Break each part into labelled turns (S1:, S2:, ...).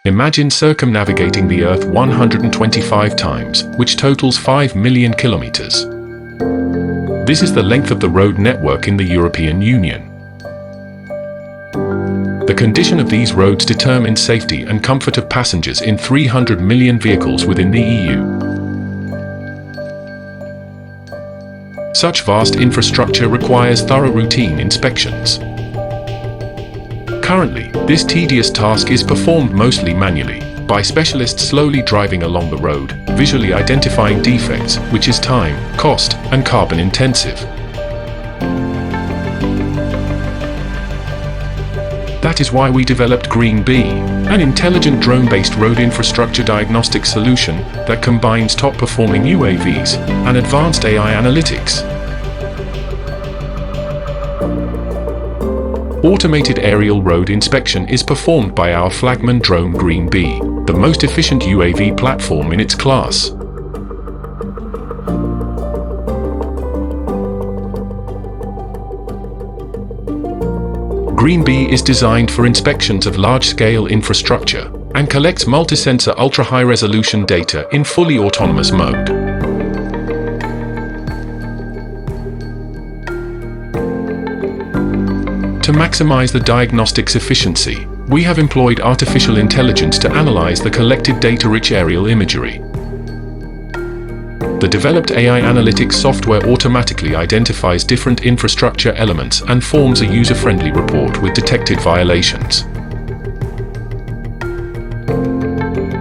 S1: Imagine circumnavigating the Earth 125 times, which totals 5 million kilometers. This is the length of the road network in the European Union. The condition of these roads determines safety and comfort of passengers in 300 million vehicles within the EU. Such vast infrastructure requires thorough routine inspections. Currently, this tedious task is performed mostly manually, by specialists slowly driving along the road, visually identifying defects, which is time, cost, and carbon intensive. That is why we developed Green Bee, an intelligent drone-based road infrastructure diagnostic solution that combines top-performing UAVs and advanced AI analytics. Automated aerial road inspection is performed by our flagman drone Green Bee, the most efficient UAV platform in its class. Green Bee is designed for inspections of large-scale infrastructure and collects multi-sensor ultra-high-resolution data in fully autonomous mode. To maximize the diagnostics efficiency, we have employed artificial intelligence to analyze the collected data-rich aerial imagery. The developed AI analytics software automatically identifies different infrastructure elements and forms a user-friendly report with detected violations.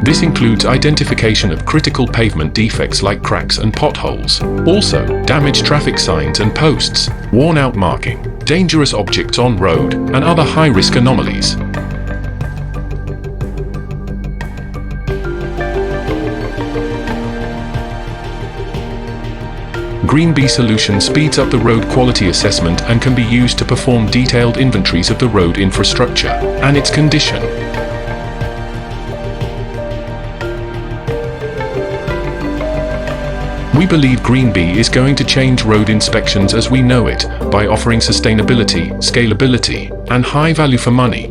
S1: This includes identification of critical pavement defects like cracks and potholes, also damaged traffic signs and posts, worn-out marking, dangerous objects on road, and other high-risk anomalies. Green Bee solution speeds up the road quality assessment and can be used to perform detailed inventories of the road infrastructure and its condition. We believe Green Bee is going to change road inspections as we know it by offering sustainability, scalability, and high value for money.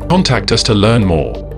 S1: Contact us to learn more.